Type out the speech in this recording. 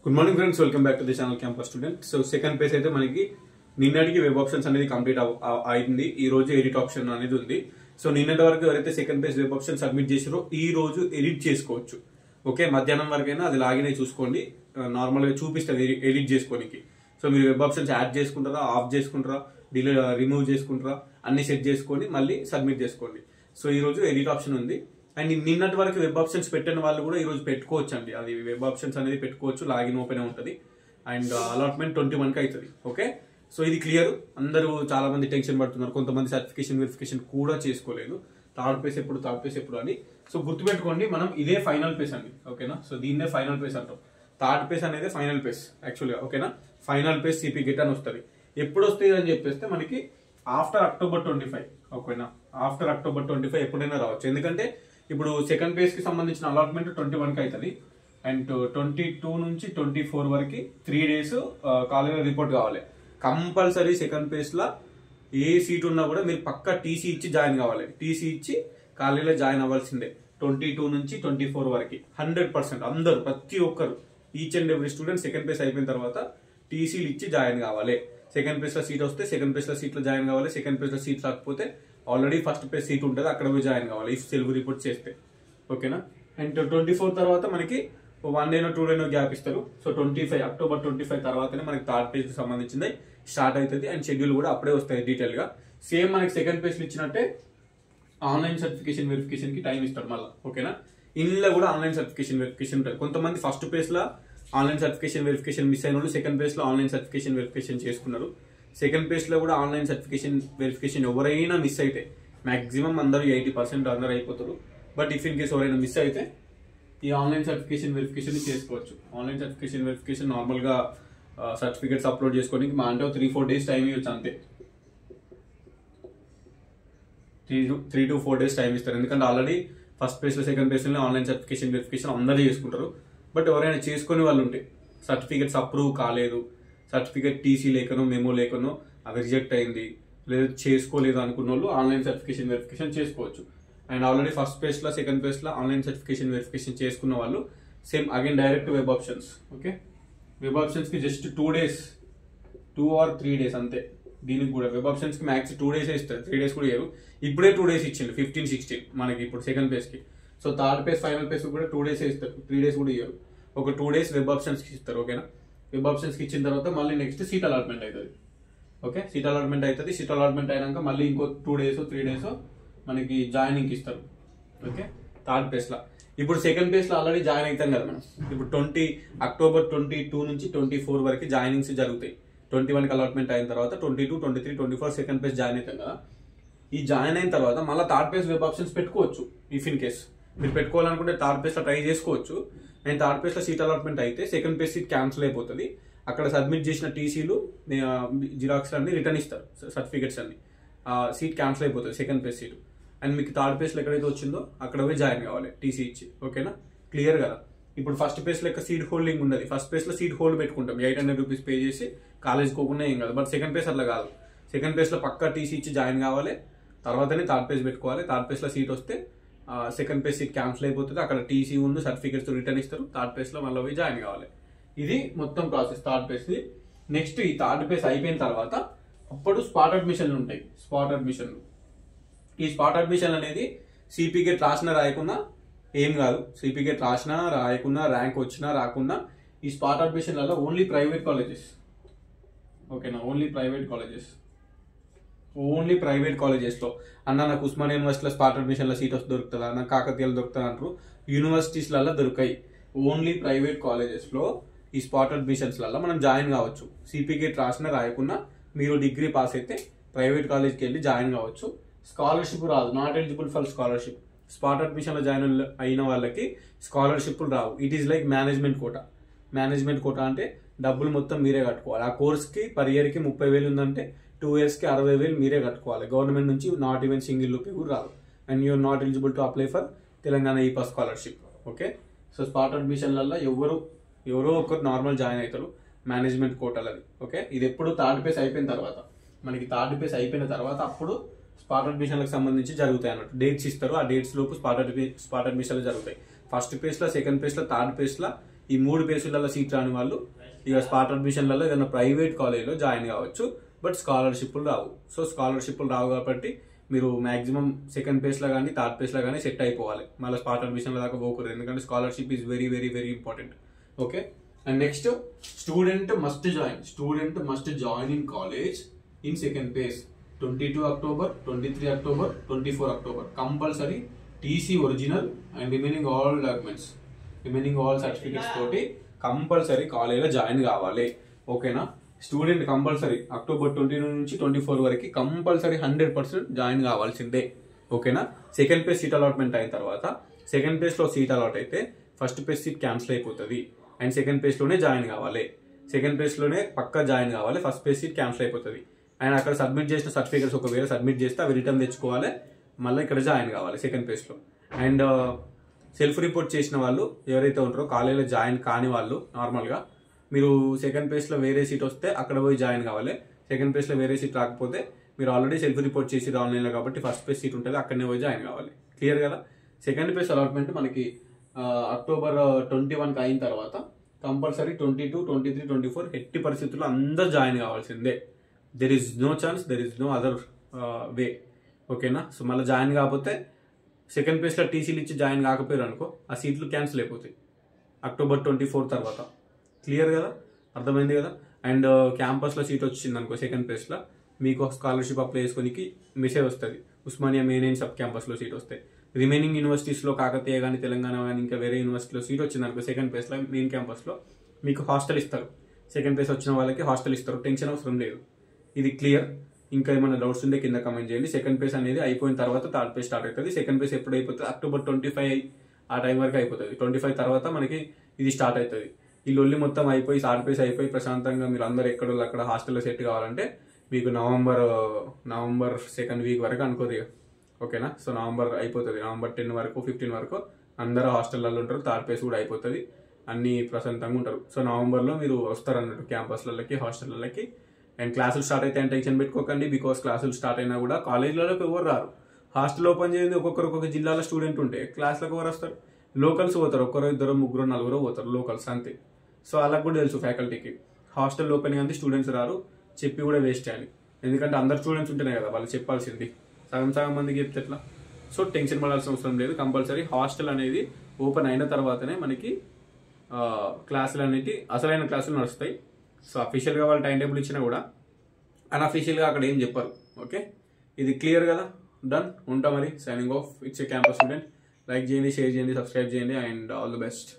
Good morning friends, welcome back to the channel campus student. So second page అయితే మనకి నిన్నటికి web options అనేది complete అయింది. ఈ రోజు ఎడిట్ ఆప్షన్ అనేది ఉంది. సో నిన్నటి వరకు ఎవరైతే second page web option submit చేసారో ఈ రోజు ఎడిట్ చేసుకోవచ్చు. ఓకే, మధ్యాహ్నం వరకైనా అది లాగిన్ అయి చూసుకోండి. నార్మల్ గా చూపిస్తుంది ఎడిట్ చేసుకోనికి. సో మీరు వెబ్ ఆప్షన్స్ యాడ్ చేసుకుంటారా, ఆఫ్ చేసుకుంటారా, రిమూవ్ చేసుకుంటారా, అన్ని సెట్ చేసుకొని మళ్ళీ సబ్మిట్ చేసుకోండి. సో ఈ రోజు ఎడిట్ ఆప్షన్ ఉంది. అండ్ నిన్నటి వరకు వెబ్ ఆప్షన్స్ పెట్టిన వాళ్ళు కూడా ఈ రోజు పెట్టుకోవచ్చు అండి. అది వెబ్ ఆప్షన్స్ అనేది పెట్టుకోవచ్చు, లాగిన్ ఓపెన్ ఉంటుంది. అండ్ అలాట్మెంట్ 21కి అవుతుంది. ఓకే, సో ఇది క్లియర్. అందరూ చాలా మంది టెన్షన్ పడుతున్నారు, కొంతమంది సర్టిఫికేషన్ వెరిఫికేషన్ కూడా చేసుకోలేదు. థర్డ్ పేజ్ ఎప్పుడు అని. సో గుర్తుపెట్టుకోండి, మనం ఇదే ఫైనల్ పేజ్ అండి. ఓకేనా, సో దీన్నే ఫైనల్ పేజ్ అంటాం. థర్డ్ పేజ్ అనేది ఫైనల్ పేజ్ యాక్చువల్గా. ఓకేనా, ఫైనల్ పేజ్ సిపి గెట్ అని వస్తుంది. ఎప్పుడు వస్తుంది అని చెప్పేస్తే మనకి ఆఫ్టర్ October 25. ఓకేనా, ఆఫ్టర్ October 25 ఎప్పుడైనా రావచ్చు. ఎందుకంటే ఇప్పుడు సెకండ్ పేజ్ కి సంబంధించిన అలాట్మెంట్ 21కి అవుతుంది. అండ్ 22 నుంచి 24 వరకు 3 days కాలేజ్ రిపోర్ట్ కావాలి. కంపల్సరీ సెకండ్ పేజ్ లో ఏ సీట్ ఉన్నా కూడా మీరు పక్కా టీసీ ఇచ్చి జాయిన్ కావాలి. టీసీ ఇచ్చి కాలేజీలో జాయిన్ అవ్వాల్సిందే. 22 నుంచి 24 వరకు 100% అందరూ, ప్రతి ఒక్కరు, each and every student second page అయిపోయిన తర్వాత టీసీలు ఇచ్చి జాయిన్ కావాలి. సెకండ్ పేజ్ లో సీట్ వస్తే సెకండ్ పేజ్ లో సీట్ లో జాయిన్ కావాలి. సెకండ్ పేజ్ లో సీట్ రాకపోతే ఆల్రెడీ ఫస్ట్ పేజ్ సీట్ ఉంటుంది, అక్కడ పోయి జాయిన్ కావాలి ఇఫ్ సెల్ఫ్ రిపోర్ట్ చేస్తే. ఓకేనా, అండ్ 24 తర్వాత మనకి 1 day 2 day గ్యాప్ ఇస్తారు. సో October 25 తర్వాతనే మనకి థర్డ్ పేజ్ కి సంబంధించింది స్టార్ట్ అవుతుంది. అండ్ షెడ్యూల్ కూడా అప్పుడే వస్తాయి డీటెయిల్ గా. సేమ్ మనకి సెకండ్ పేజ్ లో ఇచ్చినట్టే ఆన్లైన్ సర్టిఫికేషన్ వెరిఫికేషన్ కి టైం ఇస్తాడు మళ్ళీ. ఓకేనా, ఇందులో కూడా ఆన్లైన్ సర్టిఫికేషన్ వెరిఫికేషన్ ఉంటుంది. కొంతమంది ఫస్ట్ పేజ్ లో ఆన్లైన్ సర్టిఫికేషన్ వెరిఫికేషన్ మిస్ అయిన వాళ్ళు సెకండ్ పేజ్ లో ఆన్లైన్ సర్టిఫికేషన్ వెరిఫికేషన్ చేసుకున్నారు. సెకండ్ పేజ్ లో కూడా ఆన్లైన్ సర్టిఫికేషన్ వెరిఫికేషన్ ఎవరైనా మిస్ అయితే, మాక్సిమం అందరూ 80% అందరూ అయిపోతారు. బట్ ఇఫ్ ఇన్ కేసు ఎవరైనా మిస్ అయితే ఈ ఆన్లైన్ సర్టిఫికేషన్ వెరిఫికేషన్ చేసుకోవచ్చు. ఆన్లైన్ సర్టిఫికేషన్ వెరిఫికేషన్ నార్మల్ గా సర్టిఫికేట్స్ అప్లోడ్ చేసుకోవడానికి మా అంటే 3-4 days టైం ఇవ్వచ్చు అంతే. 3 to 4 days టైం ఇస్తారు. ఎందుకంటే ఆల్రెడీ ఫస్ట్ పేజ్ లో సెకండ్ పేజ్ లో ఆన్లైన్ సర్టిఫికేషన్ వెరిఫికేషన్ అందరూ చేసుకుంటారు. బట్ ఎవరైనా చేసుకునే వాళ్ళు ఉంటే, సర్టిఫికేట్స్ అప్రూవ్ కాలేదు, సర్టిఫికేట్ టీసీ లేకనో మెమో లేకనో అది రిజెక్ట్ అయింది, లేదా చేసుకోలేదు అనుకున్న వాళ్ళు ఆన్లైన్ సర్టిఫికేషన్ వెరిఫికేషన్ చేసుకోవచ్చు. అండ్ ఆల్రెడీ ఫస్ట్ పేజ్ లో సెకండ్ పేజ్ లో ఆన్లైన్ సర్టిఫికేషన్ వెరిఫికేషన్ చేసుకున్న వాళ్ళు same again direct web options. Okay, web options కి జస్ట్ 2 days, 2 or 3 days అంతే. దీనికి కూడా వెబ్ ఆప్షన్స్ కి మ్యాక్స్ 2 days ఇస్తారు, 3 days కూడా ఇవ్వరు. ఇప్పుడే 2 days ఇచ్చిండు, 15, 16 మనకి ఇప్పుడు సెకండ్ పేజ్ కి. So third page final page కూడా 2 days ఇస్తారు, 3 days కూడా ఇవ్వరు. ఒక 2 days వెబ్ ఆప్షన్స్ కి ఇస్తారు. ఓకేనా, వెబ్ ఆప్షన్స్ కి ఇచ్చిన తర్వాత మళ్ళీ నెక్స్ట్ సీట్ అలాట్మెంట్ అవుతుంది. ఓకే, సీట్ అలాట్మెంట్ అవుతుంది. సీట్ అలాట్మెంట్ అయినాక మళ్ళీ ఇంకో 2 days, 3 days మనకి జాయినింగ్ ఇస్తారు. ఓకే, థర్డ్ పేజ్ లో. ఇప్పుడు సెకండ్ పేజ్ లో ఆల్రెడీ జాయిన్ అవుతాం కదా మనం. ఇప్పుడు October 22 నుంచి 24 వరకు జాయినింగ్స్ జరుగుతాయి. 21కి అలాట్మెంట్ అయిన తర్వాత 22, 23, 24 సెకండ్ పేజ్ జాయిన్ అవుతాం కదా. ఈ జాయిన్ అయిన తర్వాత మళ్ళీ థర్డ్ పేజ్ వెబ్ ఆప్షన్స్ పెట్టుకోవచ్చు. ఇఫ్ ఇన్ కేస్ మీరు పెట్టుకోవాలనుకుంటే థర్డ్ పేజ్ లో ట్రై చేసుకోవచ్చు. అండ్ థర్డ్ పేజ్ లో సీట్ అలాట్మెంట్ అయితే సెకండ్ పేజ్ సీట్ క్యాన్సిల్ అయిపోతుంది. అక్కడ సబ్మిట్ చేసిన టీసీలు, జిరాక్స్ అన్ని రిటర్న్ ఇస్తారు, సర్టిఫికేట్స్ అన్ని. సీట్ క్యాన్సిల్ అయిపోతుంది సెకండ్ పేజ్ సీట్. అండ్ మీకు థర్డ్ పేజ్ లో ఎక్కడైతే వచ్చిందో అక్కడ పోయి జాయిన్ కావాలి టీసీ ఇచ్చి. ఓకేనా, క్లియర్ కదా. ఇప్పుడు ఫస్ట్ పేజ్ లో సీట్ హోల్డింగ్ ఉండదు. ఫస్ట్ పేజ్ లో సీట్ హోల్డ్ పెట్టుకుంటాం, 800 rupees పే చేసి కాలేజ్ పోకుండా ఏం కాదు. బట్ సెకండ్ పేజ్ అట్లా కాదు. సెకండ్ పేజ్ లో పక్కా టీసీ ఇచ్చి జాయిన్ కావాలి, తర్వాతనే థర్డ్ పేజ్ పెట్టుకోవాలి. థర్డ్ పేజ్ లో సీట్ వస్తే సెకండ్ పేజ్ సీట్ క్యాన్సిల్ అయిపోతుంది. అక్కడ టీసీ ఉన్న సర్టిఫికేట్స్ రిటర్న్ ఇస్తారు. థర్డ్ పేజ్ లో మళ్ళీ పోయి జాయిన్ కావాలి. ఇది మొత్తం process third page the. Next ఈ థర్డ్ పేజ్ అయిపోయిన తర్వాత అప్పుడు స్పాట్ అడ్మిషన్లు ఉంటాయి. స్పాట్ అడ్మిషన్లు, ఈ స్పాట్ అడ్మిషన్ అనేది సిపి గెట్ రాసినా రాయకున్నా ఏం కాదు. సిపి గెట్ రాసినా రాయకున్నా, ర్యాంక్ వచ్చినా రాకున్నా, ఈ స్పాట్ అడ్మిషన్లలో ఓన్లీ ప్రైవేట్ కాలేజెస్. ఓకేనా, only private colleges. Only private colleges లో అన్న నాకు ఉస్మానియా యూనివర్సిటీలో స్పాట్ అడ్మిషన్ లో సీట్ వస్తే దొరుకుతుందా, నాకు కాకతీయలో దొరుకుతుందా అంటారు. యూనివర్సిటీస్లలో దొరికాయి. ఓన్లీ ప్రైవేట్ కాలేజెస్ లో ఈ స్పాట్ అడ్మిషన్స్ లలో మనం జాయిన్ కావచ్చు. సిపి గెట్ రాసినా రాయకున్నా మీరు డిగ్రీ పాస్ అయితే ప్రైవేట్ కాలేజ్కి వెళ్ళి జాయిన్ కావచ్చు. స్కాలర్షిప్ రాదు, not eligible for scholarship. Spot admission లో జాయిన్ అయిన వాళ్ళకి స్కాలర్షిప్ రావు. It is like management quota. Management quota అంటే డబ్బులు మొత్తం మీరే కట్టుకోవాలి. ఆ కోర్స్ కి పర్ ఇయర్ కి 30,000 ఉందంటే 2 years కి 60,000 మీరే కట్టుకోవాలి. గవర్నమెంట్ నుంచి నాట్ ఈవెన్ సింగిల్ రూపీ కూడా రాదు. And you're not eligible to apply for Telangana ePASS scholarship. Okay, so spot అడ్మిషన్లలో ఎవరో ఒకరు నార్మల్ జాయిన్ అవుతారు మేనేజ్మెంట్ కోటాలది. ఓకే, ఇది ఎప్పుడు థర్డ్ పేజ్ అయిపోయిన తర్వాత, మనకి థర్డ్ పేజ్ అయిపోయిన తర్వాత అప్పుడు స్పాట్ అడ్మిషన్లకు సంబంధించి జరుగుతాయి అన్నట్టు. డేట్స్ ఇస్తారు, ఆ డేట్స్ లోపు స్పాట్ అడ్మిషన్లు జరుగుతాయి. ఫస్ట్ పేజ్ లో, సెకండ్ పేజ్ లో, థర్డ్ పేజ్ లో ఈ 3 పేసులలో సీట్ రాని వాళ్ళు ఇక స్పాట్ అడ్మిషన్లలో ఏదైనా ప్రైవేట్ కాలేజ్లో జాయిన్ కావచ్చు. బట్ స్కాలర్షిప్లు రావు. సో స్కాలర్షిప్లు రావు కాబట్టి మీరు మాక్సిమం సెకండ్ పేస్లో కానీ థర్డ్ పేస్లో కానీ సెట్ అయిపోవాలి. మళ్ళీ స్పాట్ అడ్మిషన్ల దాకా పోకూడదు, ఎందుకంటే scholarship is very very very important. Okay. And next, student must join in college in second phase 22 October, 23 October, 24 October. Compulsory TC original and remaining all certificates తోటి compulsory కాలేజ్లో join కావాలి. ఓకేనా. Student compulsory October 20 నుంచి 24 వరకు compulsory 100% join కావాల్సిందే. ఓకేనా. Second page seat allotment అయిన తర్వాత సెకండ్ పేజ్లో సీట్ అలాట్ అయితే ఫస్ట్ పేజ్ సీట్ క్యాన్సిల్ అయిపోతుంది అండ్ సెకండ్ పేజ్లోనే జాయిన్ కావాలి. సెకండ్ పేజ్లోనే పక్కా జాయిన్ కావాలి, ఫస్ట్ పేజ్ సీట్ క్యాన్సిల్ అయిపోతుంది. అండ్ అక్కడ సబ్మిట్ చేసిన సర్టిఫికేట్స్ ఒకవేళ సబ్మిట్ చేస్తే అవి రిటర్న్ తెచ్చుకోవాలి, మళ్ళీ ఇక్కడ జాయిన్ కావాలి సెకండ్ పేజ్లో. అండ్ సెల్ఫ్ రిపోర్ట్ చేసిన వాళ్ళు ఎవరైతే ఉంటారో కాలేజీలో జాయిన్ కాని వాళ్ళు నార్మల్గా మీరు సెకండ్ పేజ్లో వేరే సీట్ వస్తే అక్కడ పోయి జాయిన్ కావాలి. సెకండ్ పేజ్లో వేరే సీట్ రాకపోతే మీరు ఆల్రెడీ సెల్ఫ్ రిపోర్ట్ చేసి ఆన్లైన్లో కాబట్టి ఫస్ట్ పేజ్ సీట్ ఉంటుంది, అక్కడనే పోయి జాయిన్ కావాలి. క్లియర్ కదా. సెకండ్ పేజ్ అలాట్మెంట్ మనకి October 21 అయిన తర్వాత కంపల్సరీ 22, 23, 24 ఎట్టి పరిస్థితుల్లో అందరు జాయిన్ కావాల్సిందే. There is no chance, there is no other way. ఓకేనా. సో మళ్ళీ జాయిన్ కాకపోతే సెకండ్ పేజ్లో టీసీలు ఇచ్చి జాయిన్ కాకపోయారు అనుకో, ఆ సీట్లు క్యాన్సిల్ అయిపోతాయి October 24 తర్వాత. క్లియర్ కదా, అర్థమైంది కదా. అండ్ క్యాంపస్లో సీట్ వచ్చింది అనుకో సెకండ్ పేజ్లో, మీకు స్కాలర్షిప్ అప్లై చేసుకోనికి మెసేజ్ వస్తుంది. ఉస్మానియా మెయిన్ సబ్ క్యాంపస్లో సీట్ వస్తాయి. రిమైనింగ్ యూనివర్సిటీస్లో కాకతీయ కానీ తెలంగాణ కానీ ఇంకా వేరే యూనివర్సిటీలో సీట్ వచ్చింది అనుకో సెకండ్ పేజ్లో మెయిన్ క్యాంపస్లో మీకు హాస్టల్ ఇస్తారు. సెకండ్ పేజ్ వచ్చిన వాళ్ళకి హాస్టల్ ఇస్తారు, టెన్షన్ అవసరం లేదు. ఇది క్లియర్. ఇంకా ఏమైనా డౌట్స్ ఉంటే కింద కమెంట్ చేయండి. సెకండ్ పేజ్ అనేది అయిపోయిన తర్వాత థర్డ్ పేజ్ స్టార్ట్ అవుతుంది. సెకండ్ పేజ్ ఎప్పుడు అయిపోతుంది? October 25 ఆ టైం వరకు అయిపోతుంది. 25 తర్వాత మనకి ఇది స్టార్ట్ అవుతుంది. ఈ లొల్లి మొత్తం అయిపోయి థర్డ్ పేజ్ అయిపోయి ప్రశాంతంగా మీరు అందరు ఎక్కడో అక్కడ హాస్టల్లో సెట్ కావాలంటే మీకు నవంబర్ సెకండ్ వీక్ వరకు అనుకోదు. ఓకేనా. సో నవంబర్ అయిపోతుంది. November 10 వరకు 15 వరకు అందరూ హాస్టల్లో ఉంటారు. థర్డ్ పేజ్ కూడా అయిపోతుంది, అన్ని ప్రశాంతంగా ఉంటారు. సో నవంబర్లో మీరు వస్తారు అన్నట్టు క్యాంపస్లకి హాస్టళ్ళకి. అండ్ క్లాసులు స్టార్ట్ అయితే అని టెన్షన్ పెట్టుకోకండి, బికాస్ క్లాసులు స్టార్ట్ అయినా కూడా కాలేజీలలోకి ఎవరు రారు. హాస్టల్ ఓపెన్ చేయండి, ఒక్కొక్క జిల్లాలో స్టూడెంట్ ఉంటే క్లాస్లకు ఎవరు వస్తారు? లోకల్స్ పోతారు, ఒక్కరో ఇద్దరు ముగ్గురు నలుగురు పోతారు లోకల్స్ అంతే. సో అలా కూడా తెలుసు ఫ్యాకల్టీకి హాస్టల్ ఓపెన్ కానీ స్టూడెంట్స్ రారు, చెప్పి కూడా వేస్ట్ చేయాలి. ఎందుకంటే అందరు స్టూడెంట్స్ ఉంటేనే కదా వాళ్ళు చెప్పాల్సింది, సగం మందికి చెప్తే ఎట్లా? సో టెన్షన్ పడాల్సిన అవసరం లేదు. కంపల్సరీ హాస్టల్ అనేది ఓపెన్ అయిన తర్వాతనే మనకి క్లాసులు అనేవి అసలైన క్లాసులు నడుస్తాయి. సో అఫీషియల్గా వాళ్ళు టైం టేబుల్ ఇచ్చినా కూడా అన్అఫీషియల్గా అక్కడ ఏం చెప్పరు. ఓకే, ఇది క్లియర్ కదా. డన్. ఉంటా మరి. Signing off. It's a campus student. Like చేయండి, షేర్ చేయండి, సబ్స్క్రైబ్ చేయండి అండ్ ఆల్ ది బెస్ట్.